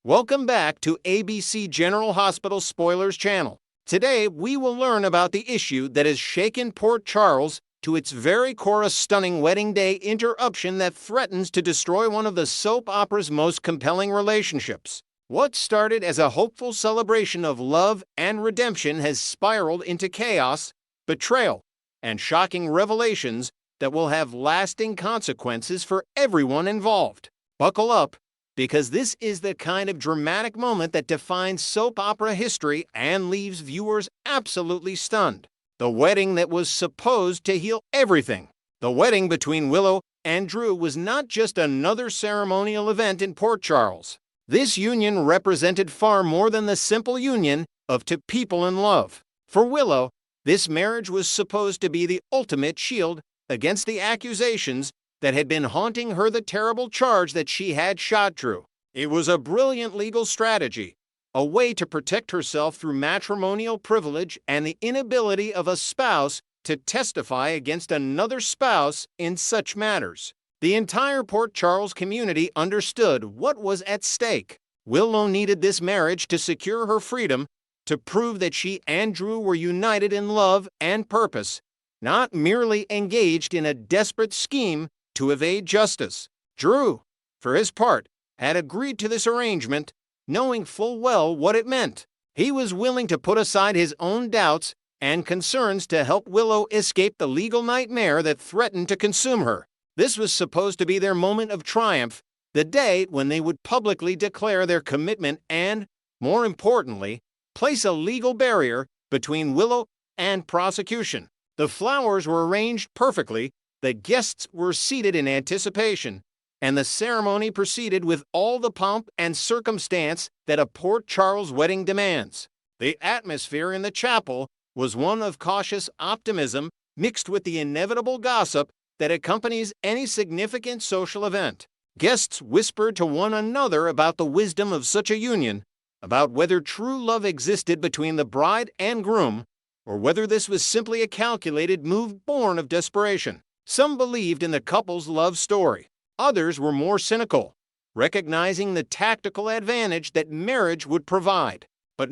Welcome back to ABC General Hospital Spoilers Channel. Today, we will learn about the issue that has shaken Port Charles to its very core, a stunning wedding day interruption that threatens to destroy one of the soap opera's most compelling relationships. What started as a hopeful celebration of love and redemption has spiraled into chaos, betrayal, and shocking revelations that will have lasting consequences for everyone involved. Buckle up, because this is the kind of dramatic moment that defines soap opera history and leaves viewers absolutely stunned. The wedding that was supposed to heal everything. The wedding between Willow and Drew was not just another ceremonial event in Port Charles. This union represented far more than the simple union of two people in love. For Willow, this marriage was supposed to be the ultimate shield against the accusations that had been haunting her, the terrible charge that she had shot Drew. It was a brilliant legal strategy, a way to protect herself through matrimonial privilege and the inability of a spouse to testify against another spouse in such matters. The entire Port Charles community understood what was at stake. Willow needed this marriage to secure her freedom, to prove that she and Drew were united in love and purpose, not merely engaged in a desperate scheme to evade justice. Drew, for his part, had agreed to this arrangement, knowing full well what it meant. He was willing to put aside his own doubts and concerns to help Willow escape the legal nightmare that threatened to consume her. This was supposed to be their moment of triumph, the day when they would publicly declare their commitment and, more importantly, place a legal barrier between Willow and prosecution. The flowers were arranged perfectly, the guests were seated in anticipation, and the ceremony proceeded with all the pomp and circumstance that a Port Charles wedding demands. The atmosphere in the chapel was one of cautious optimism mixed with the inevitable gossip that accompanies any significant social event. Guests whispered to one another about the wisdom of such a union, about whether true love existed between the bride and groom, or whether this was simply a calculated move born of desperation. Some believed in the couple's love story. Others were more cynical, recognizing the tactical advantage that marriage would provide. But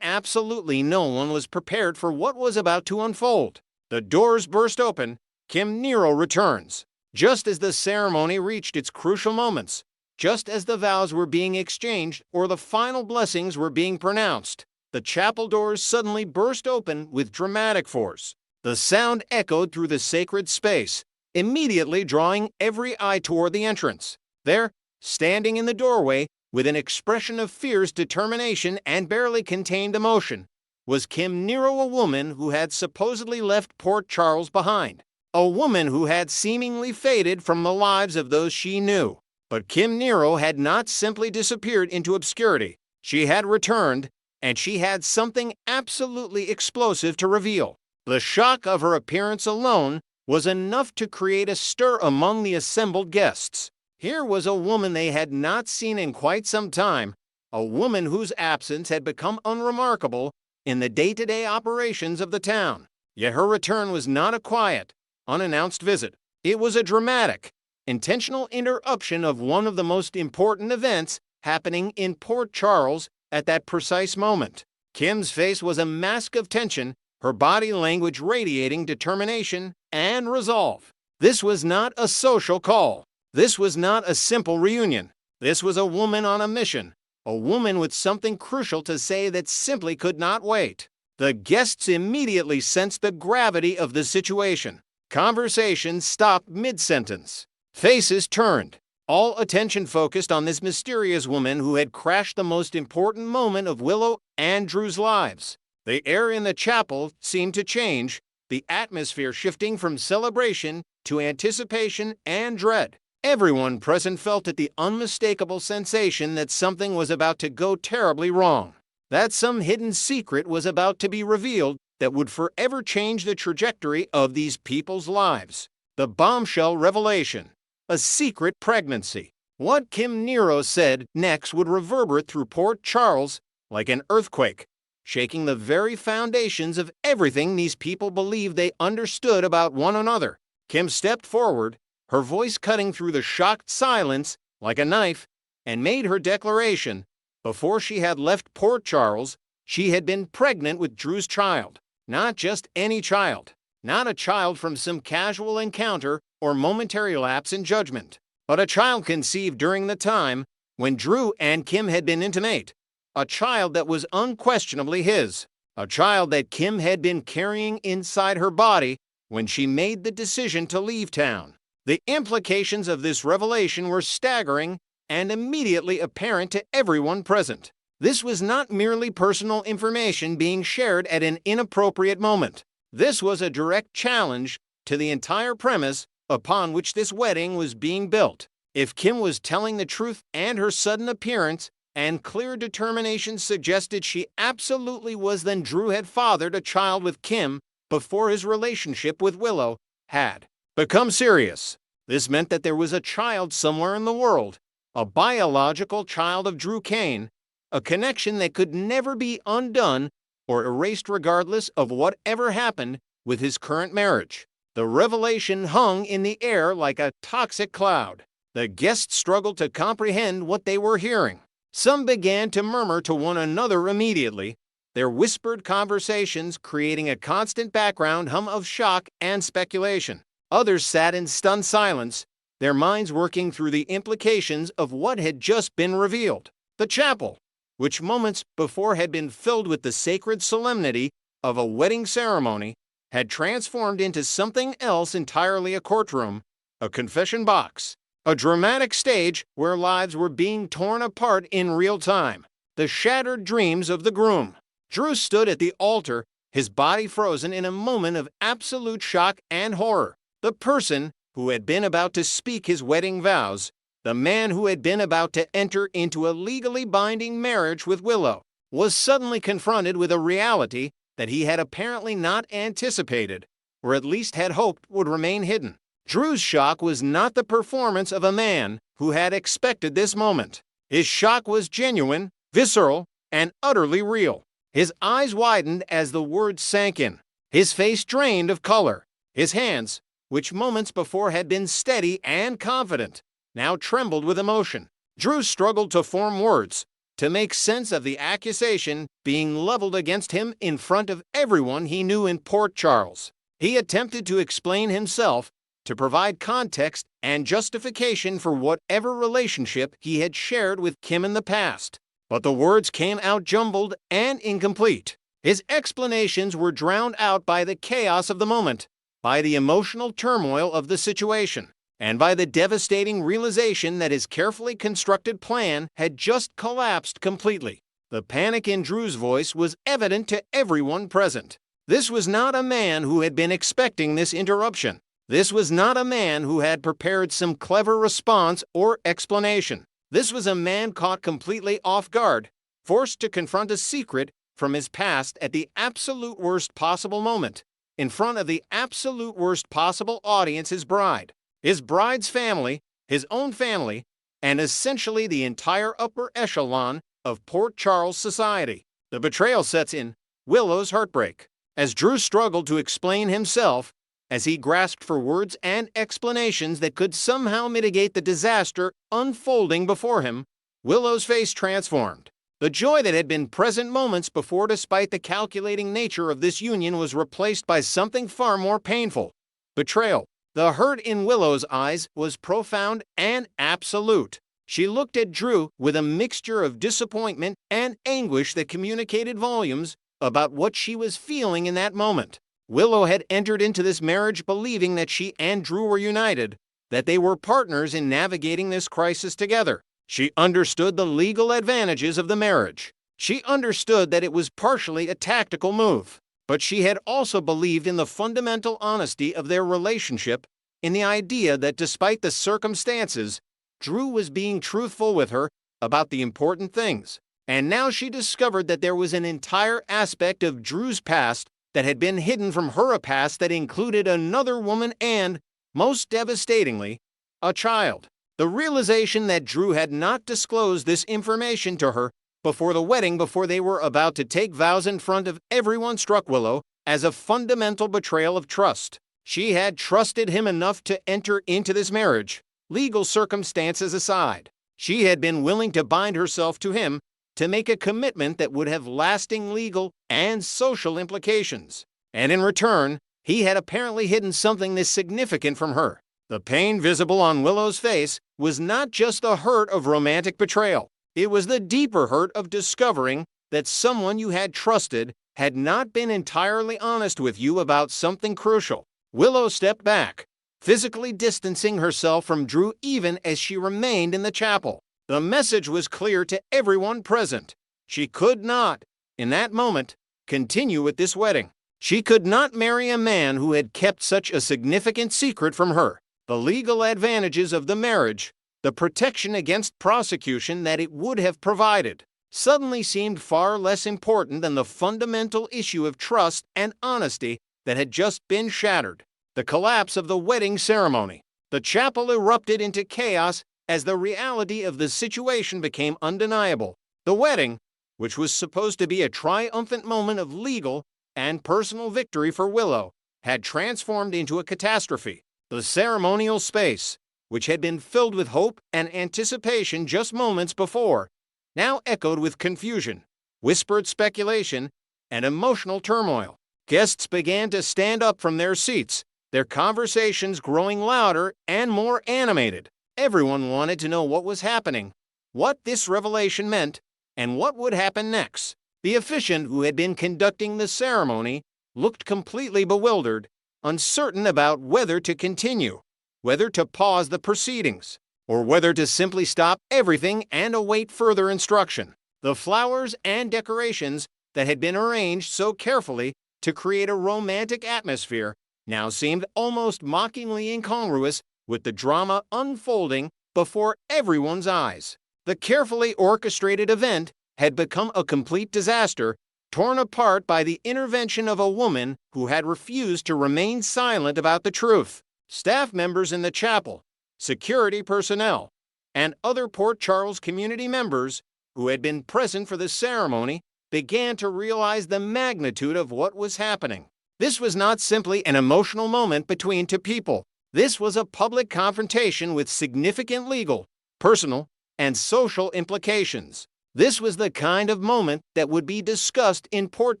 absolutely no one was prepared for what was about to unfold. The doors burst open. Nero returns. Just as the ceremony reached its crucial moments, just as the vows were being exchanged or the final blessings were being pronounced, the chapel doors suddenly burst open with dramatic force. The sound echoed through the sacred space, immediately drawing every eye toward the entrance. There, standing in the doorway, with an expression of fierce determination and barely contained emotion, was Nero, a woman who had supposedly left Port Charles behind. A woman who had seemingly faded from the lives of those she knew. But Nero had not simply disappeared into obscurity. She had returned, and she had something absolutely explosive to reveal. The shock of her appearance alone was enough to create a stir among the assembled guests. Here was a woman they had not seen in quite some time, a woman whose absence had become unremarkable in the day-to-day operations of the town. Yet her return was not a quiet, unannounced visit. It was a dramatic, intentional interruption of one of the most important events happening in Port Charles at that precise moment. Kim's face was a mask of tension, her body language radiating determination and resolve. This was not a social call. This was not a simple reunion. This was a woman on a mission, a woman with something crucial to say that simply could not wait. The guests immediately sensed the gravity of the situation. Conversation stopped mid-sentence. Faces turned. All attention focused on this mysterious woman who had crashed the most important moment of Willow and Drew's lives. The air in the chapel seemed to change, the atmosphere shifting from celebration to anticipation and dread. Everyone present felt the unmistakable sensation that something was about to go terribly wrong, that some hidden secret was about to be revealed that would forever change the trajectory of these people's lives. The bombshell revelation. A secret pregnancy. What Nero said next would reverberate through Port Charles like an earthquake, shaking the very foundations of everything these people believed they understood about one another. Kim stepped forward, her voice cutting through the shocked silence like a knife, and made her declaration, Before she had left Port Charles, she had been pregnant with Drew's child. Not just any child. Not a child from some casual encounter or momentary lapse in judgment, but a child conceived during the time when Drew and Kim had been intimate. A child that was unquestionably his. A child that Kim had been carrying inside her body when she made the decision to leave town. The implications of this revelation were staggering and immediately apparent to everyone present. This was not merely personal information being shared at an inappropriate moment. This was a direct challenge to the entire premise upon which this wedding was being built. If Kim was telling the truth and her sudden appearance and clear determination suggested she absolutely was, then Drew had fathered a child with Kim before his relationship with Willow had become serious. This meant that there was a child somewhere in the world, a biological child of Drew Kane, a connection that could never be undone or erased regardless of whatever happened with his current marriage. The revelation hung in the air like a toxic cloud. The guests struggled to comprehend what they were hearing. Some began to murmur to one another immediately, their whispered conversations creating a constant background hum of shock and speculation. Others sat in stunned silence, their minds working through the implications of what had just been revealed. The chapel, which moments before had been filled with the sacred solemnity of a wedding ceremony, had transformed into something else entirely: a courtroom, a confession box, a dramatic stage where lives were being torn apart in real time. The shattered dreams of the groom. Drew stood at the altar, his body frozen in a moment of absolute shock and horror. The person who had been about to speak his wedding vows, the man who had been about to enter into a legally binding marriage with Willow, was suddenly confronted with a reality that he had apparently not anticipated, or at least had hoped would remain hidden. Drew's shock was not the performance of a man who had expected this moment. His shock was genuine, visceral, and utterly real. His eyes widened as the words sank in. His face drained of color. His hands, which moments before had been steady and confident, now trembled with emotion. Drew struggled to form words, to make sense of the accusation being leveled against him in front of everyone he knew in Port Charles. He attempted to explain himself, to provide context and justification for whatever relationship he had shared with Kim in the past. But the words came out jumbled and incomplete. His explanations were drowned out by the chaos of the moment, by the emotional turmoil of the situation, and by the devastating realization that his carefully constructed plan had just collapsed completely. The panic in Drew's voice was evident to everyone present. This was not a man who had been expecting this interruption. This was not a man who had prepared some clever response or explanation. This was a man caught completely off guard, forced to confront a secret from his past at the absolute worst possible moment, in front of the absolute worst possible audience: his bride's family, his own family, and essentially the entire upper echelon of Port Charles society. The betrayal sets in. Willow's heartbreak. As Drew struggled to explain himself, as he grasped for words and explanations that could somehow mitigate the disaster unfolding before him, Willow's face transformed. The joy that had been present moments before, despite the calculating nature of this union, was replaced by something far more painful: betrayal. The hurt in Willow's eyes was profound and absolute. She looked at Drew with a mixture of disappointment and anguish that communicated volumes about what she was feeling in that moment. Willow had entered into this marriage believing that she and Drew were united, that they were partners in navigating this crisis together. She understood the legal advantages of the marriage. She understood that it was partially a tactical move. But she had also believed in the fundamental honesty of their relationship, in the idea that despite the circumstances, Drew was being truthful with her about the important things. And now she discovered that there was an entire aspect of Drew's past that had been hidden from her, a past that included another woman and, most devastatingly, a child. The realization that Drew had not disclosed this information to her before the wedding, before they were about to take vows in front of everyone, struck Willow as a fundamental betrayal of trust. She had trusted him enough to enter into this marriage, legal circumstances aside. She had been willing to bind herself to him to make a commitment that would have lasting legal and social implications. And in return, he had apparently hidden something this significant from her. The pain visible on Willow's face was not just the hurt of romantic betrayal. It was the deeper hurt of discovering that someone you had trusted had not been entirely honest with you about something crucial. Willow stepped back, physically distancing herself from Drew even as she remained in the chapel. The message was clear to everyone present. She could not, in that moment, continue with this wedding. She could not marry a man who had kept such a significant secret from her. The legal advantages of the marriage, the protection against prosecution that it would have provided, suddenly seemed far less important than the fundamental issue of trust and honesty that had just been shattered. The collapse of the wedding ceremony. The chapel erupted into chaos as the reality of the situation became undeniable. The wedding, which was supposed to be a triumphant moment of legal and personal victory for Willow, had transformed into a catastrophe. The ceremonial space, which had been filled with hope and anticipation just moments before, now echoed with confusion, whispered speculation, and emotional turmoil. Guests began to stand up from their seats, their conversations growing louder and more animated. Everyone wanted to know what was happening, what this revelation meant, and what would happen next. The officiant who had been conducting the ceremony looked completely bewildered, uncertain about whether to continue, whether to pause the proceedings, or whether to simply stop everything and await further instruction. The flowers and decorations that had been arranged so carefully to create a romantic atmosphere now seemed almost mockingly incongruous with the drama unfolding before everyone's eyes. The carefully orchestrated event had become a complete disaster, torn apart by the intervention of a woman who had refused to remain silent about the truth. Staff members in the chapel, security personnel, and other Port Charles community members who had been present for the ceremony began to realize the magnitude of what was happening. This was not simply an emotional moment between two people. This was a public confrontation with significant legal, personal, and social implications. This was the kind of moment that would be discussed in Port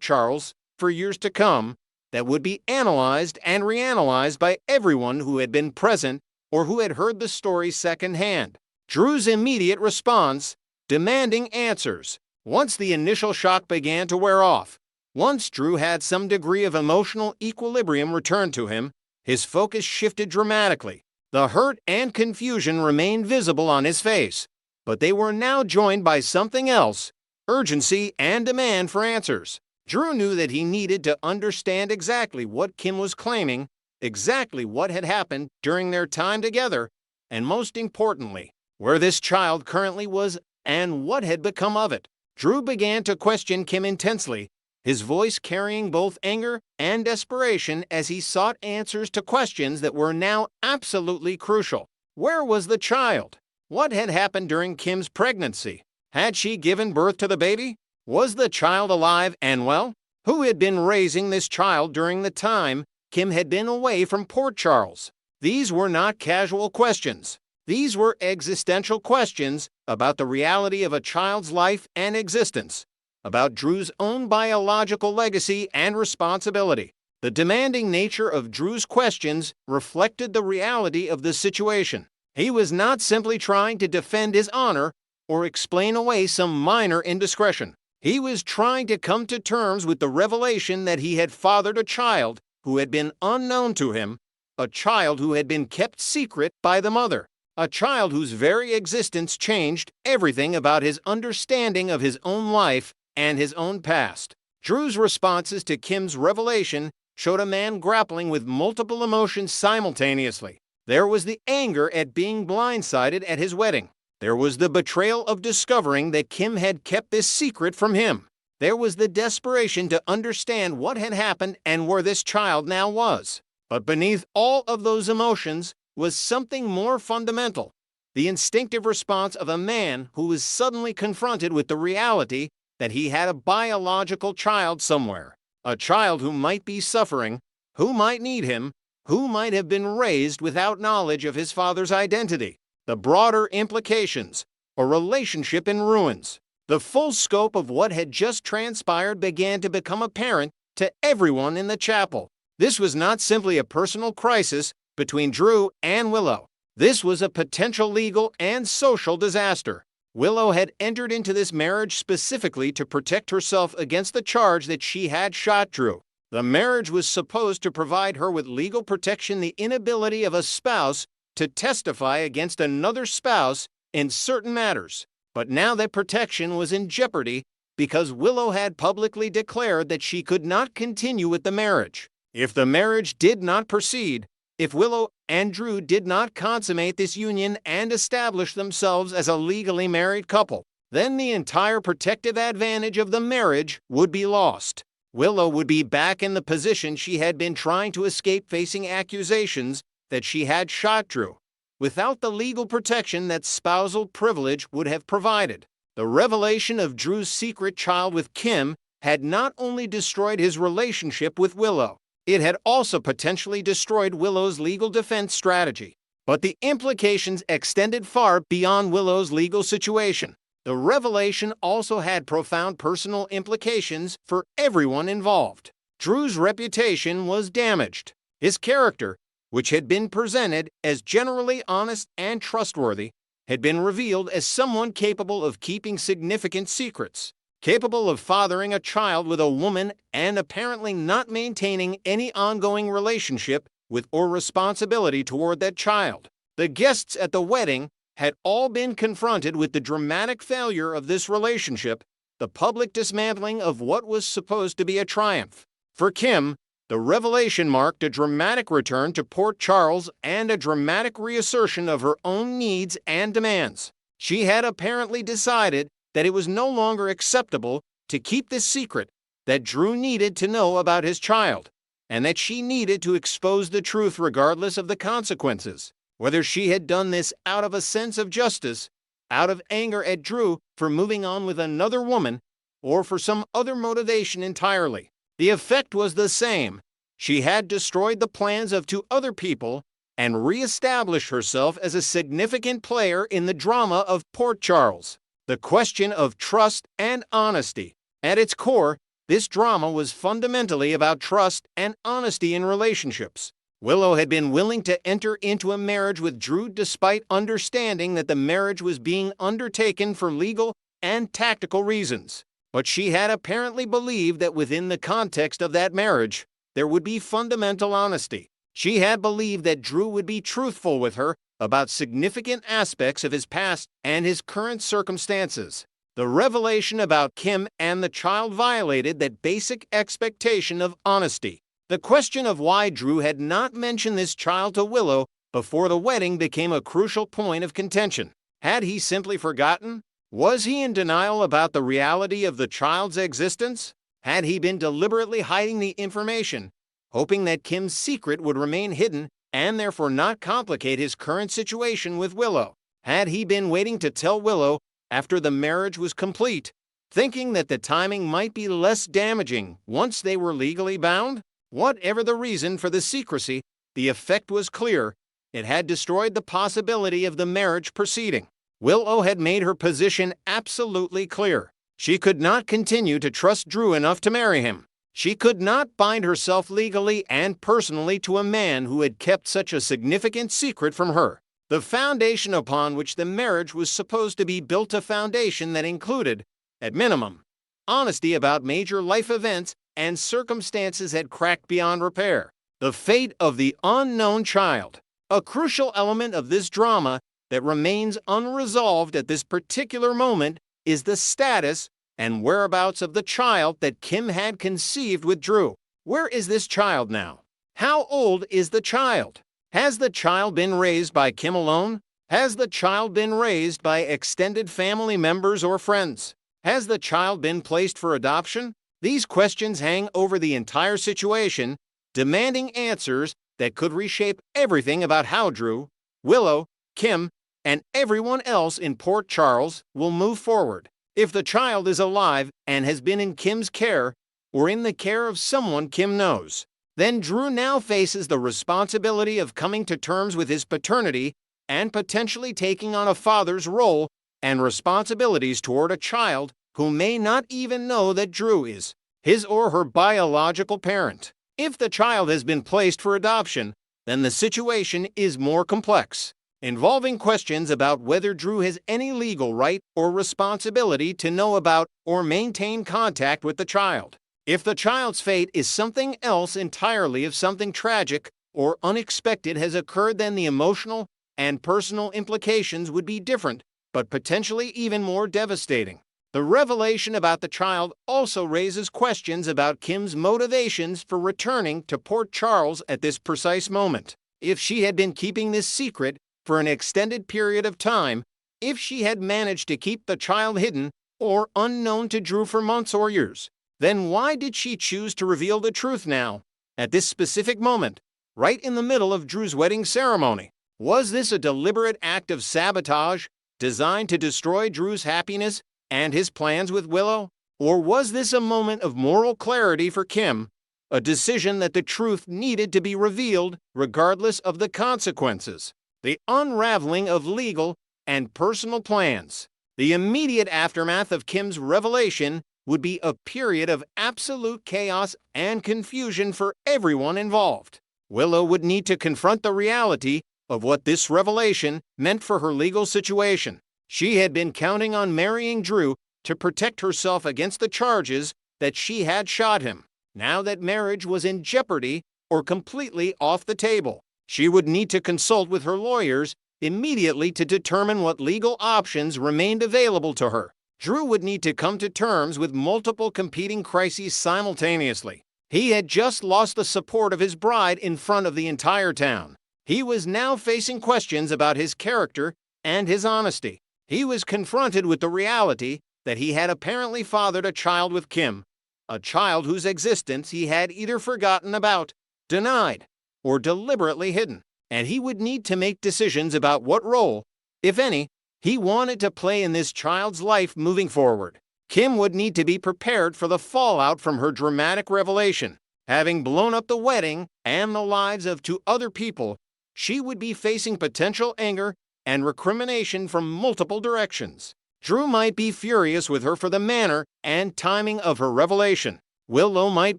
Charles for years to come, that would be analyzed and reanalyzed by everyone who had been present or who had heard the story secondhand. Drew's immediate response, demanding answers. Once the initial shock began to wear off, once Drew had some degree of emotional equilibrium returned to him, his focus shifted dramatically. The hurt and confusion remained visible on his face, but they were now joined by something else, urgency and demand for answers. Drew knew that he needed to understand exactly what Kim was claiming, exactly what had happened during their time together, and most importantly, where this child currently was and what had become of it. Drew began to question Kim intensely, his voice carrying both anger and desperation as he sought answers to questions that were now absolutely crucial. Where was the child? What had happened during Kim's pregnancy? Had she given birth to the baby? Was the child alive and well? Who had been raising this child during the time Kim had been away from Port Charles? These were not casual questions. These were existential questions about the reality of a child's life and existence, about Drew's own biological legacy and responsibility. The demanding nature of Drew's questions reflected the reality of the situation. He was not simply trying to defend his honor or explain away some minor indiscretion. He was trying to come to terms with the revelation that he had fathered a child who had been unknown to him, a child who had been kept secret by the mother, a child whose very existence changed everything about his understanding of his own life and his own past. Drew's responses to Kim's revelation showed a man grappling with multiple emotions simultaneously. There was the anger at being blindsided at his wedding. There was the betrayal of discovering that Kim had kept this secret from him. There was the desperation to understand what had happened and where this child now was. But beneath all of those emotions was something more fundamental, the instinctive response of a man who was suddenly confronted with the reality that he had a biological child somewhere, a child who might be suffering, who might need him, who might have been raised without knowledge of his father's identity. The broader implications, a relationship in ruins, The full scope of what had just transpired began to become apparent to everyone in the chapel. This was not simply a personal crisis between Drew and Willow. This was a potential legal and social disaster. Willow had entered into this marriage specifically to protect herself against the charge that she had shot Drew. The marriage was supposed to provide her with legal protection, the inability of a spouse to testify against another spouse in certain matters. But now that protection was in jeopardy because Willow had publicly declared that she could not continue with the marriage. If the marriage did not proceed, if Willow and Drew did not consummate this union and establish themselves as a legally married couple, then the entire protective advantage of the marriage would be lost. Willow would be back in the position she had been trying to escape, facing accusations that she had shot Drew, without the legal protection that spousal privilege would have provided. The revelation of Drew's secret child with Kim had not only destroyed his relationship with Willow, it had also potentially destroyed Willow's legal defense strategy. But the implications extended far beyond Willow's legal situation. The revelation also had profound personal implications for everyone involved. Drew's reputation was damaged. His character, which had been presented as generally honest and trustworthy, had been revealed as someone capable of keeping significant secrets, capable of fathering a child with a woman and apparently not maintaining any ongoing relationship with or responsibility toward that child. The guests at the wedding had all been confronted with the dramatic failure of this relationship, the public dismantling of what was supposed to be a triumph. For Kim, the revelation marked a dramatic return to Port Charles and a dramatic reassertion of her own needs and demands. She had apparently decided that it was no longer acceptable to keep this secret, that Drew needed to know about his child, and that she needed to expose the truth regardless of the consequences. Whether she had done this out of a sense of justice, out of anger at Drew for moving on with another woman, or for some other motivation entirely, the effect was the same. She had destroyed the plans of two other people and re-established herself as a significant player in the drama of Port Charles. The question of trust and honesty. At its core, this drama was fundamentally about trust and honesty in relationships. Willow had been willing to enter into a marriage with Drew despite understanding that the marriage was being undertaken for legal and tactical reasons. But she had apparently believed that within the context of that marriage, there would be fundamental honesty. She had believed that Drew would be truthful with her about significant aspects of his past and his current circumstances. The revelation about Kim and the child violated that basic expectation of honesty. The question of why Drew had not mentioned this child to Willow before the wedding became a crucial point of contention. Had he simply forgotten? Was he in denial about the reality of the child's existence? Had he been deliberately hiding the information, hoping that Kim's secret would remain hidden and therefore not complicate his current situation with Willow? Had he been waiting to tell Willow after the marriage was complete, thinking that the timing might be less damaging once they were legally bound? Whatever the reason for the secrecy, the effect was clear. It had destroyed the possibility of the marriage proceeding. Willow had made her position absolutely clear. She could not continue to trust Drew enough to marry him. She could not bind herself legally and personally to a man who had kept such a significant secret from her. The foundation upon which the marriage was supposed to be built, a foundation that included, at minimum, honesty about major life events and circumstances, had cracked beyond repair. The fate of the unknown child, a crucial element of this drama that remains unresolved at this particular moment, is the status and whereabouts of the child that Kim had conceived with Drew. Where is this child now? How old is the child? Has the child been raised by Kim alone? Has the child been raised by extended family members or friends? Has the child been placed for adoption? These questions hang over the entire situation, demanding answers that could reshape everything about how Drew, Willow, Kim, and everyone else in Port Charles will move forward. If the child is alive and has been in Kim's care, or in the care of someone Kim knows, then Drew now faces the responsibility of coming to terms with his paternity and potentially taking on a father's role and responsibilities toward a child who may not even know that Drew is his or her biological parent. If the child has been placed for adoption, then the situation is more complex, involving questions about whether Drew has any legal right or responsibility to know about or maintain contact with the child. If the child's fate is something else entirely, if something tragic or unexpected has occurred, then the emotional and personal implications would be different, but potentially even more devastating. The revelation about the child also raises questions about Kim's motivations for returning to Port Charles at this precise moment. If she had been keeping this secret for an extended period of time, if she had managed to keep the child hidden or unknown to Drew for months or years, then why did she choose to reveal the truth now, at this specific moment, right in the middle of Drew's wedding ceremony? Was this a deliberate act of sabotage designed to destroy Drew's happiness and his plans with Willow? Or was this a moment of moral clarity for Kim, a decision that the truth needed to be revealed regardless of the consequences? The unraveling of legal and personal plans. The immediate aftermath of Kim's revelation would be a period of absolute chaos and confusion for everyone involved. Willow would need to confront the reality of what this revelation meant for her legal situation. She had been counting on marrying Drew to protect herself against the charges that she had shot him. Now that marriage was in jeopardy or completely off the table, she would need to consult with her lawyers immediately to determine what legal options remained available to her. Drew would need to come to terms with multiple competing crises simultaneously. He had just lost the support of his bride in front of the entire town. He was now facing questions about his character and his honesty. He was confronted with the reality that he had apparently fathered a child with Kim, a child whose existence he had either forgotten about, denied, or deliberately hidden. And he would need to make decisions about what role, if any, he wanted to play in this child's life moving forward. Kim would need to be prepared for the fallout from her dramatic revelation. Having blown up the wedding and the lives of two other people, she would be facing potential anger and recrimination from multiple directions. Drew might be furious with her for the manner and timing of her revelation. Willow might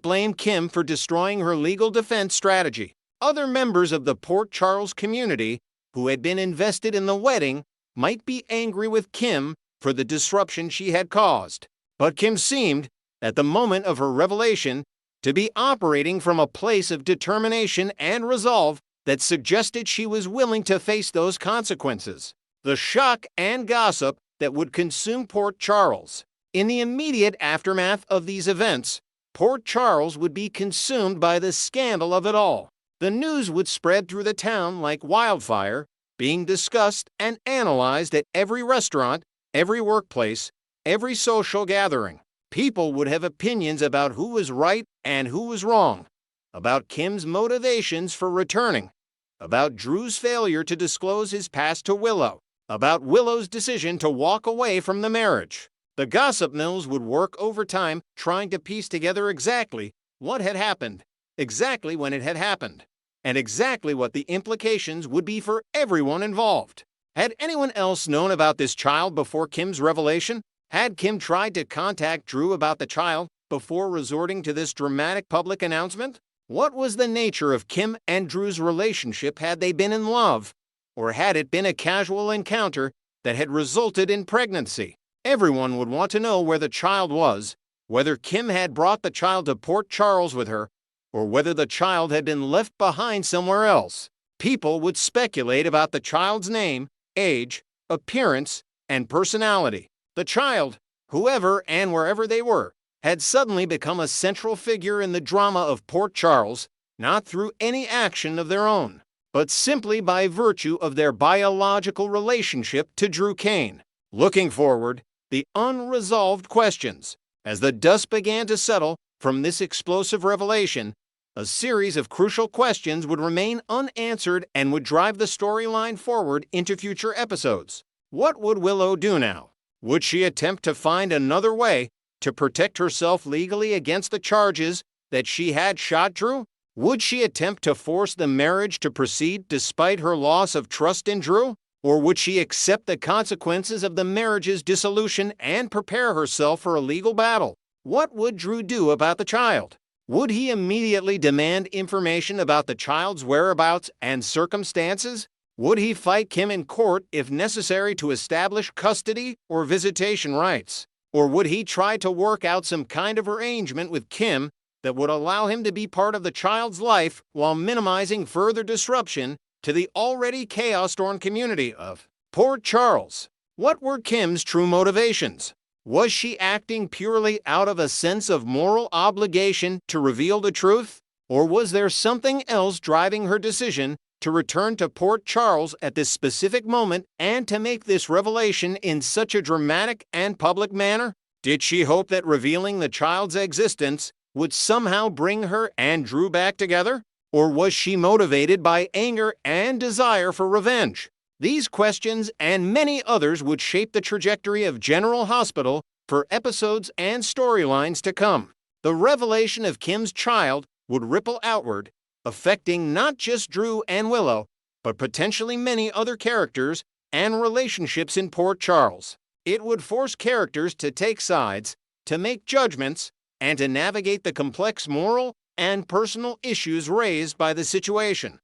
blame Kim for destroying her legal defense strategy. Other members of the Port Charles community who had been invested in the wedding might be angry with Kim for the disruption she had caused. But Kim seemed, at the moment of her revelation, to be operating from a place of determination and resolve that suggested she was willing to face those consequences. The shock and gossip that would consume Port Charles. In the immediate aftermath of these events, Port Charles would be consumed by the scandal of it all. The news would spread through the town like wildfire, being discussed and analyzed at every restaurant, every workplace, every social gathering. People would have opinions about who was right and who was wrong, about Kim's motivations for returning, about Drew's failure to disclose his past to Willow, about Willow's decision to walk away from the marriage. The gossip mills would work overtime trying to piece together exactly what had happened, exactly when it had happened, and exactly what the implications would be for everyone involved. Had anyone else known about this child before Kim's revelation? Had Kim tried to contact Drew about the child before resorting to this dramatic public announcement? What was the nature of Kim and Drew's relationship? Had they been in love? Or had it been a casual encounter that had resulted in pregnancy? Everyone would want to know where the child was, whether Kim had brought the child to Port Charles with her, or whether the child had been left behind somewhere else. People would speculate about the child's name, age, appearance, and personality. The child, whoever and wherever they were, had suddenly become a central figure in the drama of Port Charles, not through any action of their own, but simply by virtue of their biological relationship to Drew Kane. Looking forward, the unresolved questions. As the dust began to settle from this explosive revelation, a series of crucial questions would remain unanswered and would drive the storyline forward into future episodes. What would Willow do now? Would she attempt to find another way to protect herself legally against the charges that she had shot Drew? Would she attempt to force the marriage to proceed despite her loss of trust in Drew? Or would she accept the consequences of the marriage's dissolution and prepare herself for a legal battle? What would Drew do about the child? Would he immediately demand information about the child's whereabouts and circumstances? Would he fight Kim in court if necessary to establish custody or visitation rights? Or would he try to work out some kind of arrangement with Kim that would allow him to be part of the child's life while minimizing further disruption to the already chaos-torn community of Port Charles? What were Kim's true motivations? Was she acting purely out of a sense of moral obligation to reveal the truth? Or was there something else driving her decision to return to Port Charles at this specific moment and to make this revelation in such a dramatic and public manner? Did she hope that revealing the child's existence would somehow bring her and Drew back together? Or was she motivated by anger and desire for revenge? These questions and many others would shape the trajectory of General Hospital for episodes and storylines to come. The revelation of Kim's child would ripple outward, affecting not just Drew and Willow, but potentially many other characters and relationships in Port Charles. It would force characters to take sides, to make judgments, and to navigate the complex moral and personal issues raised by the situation.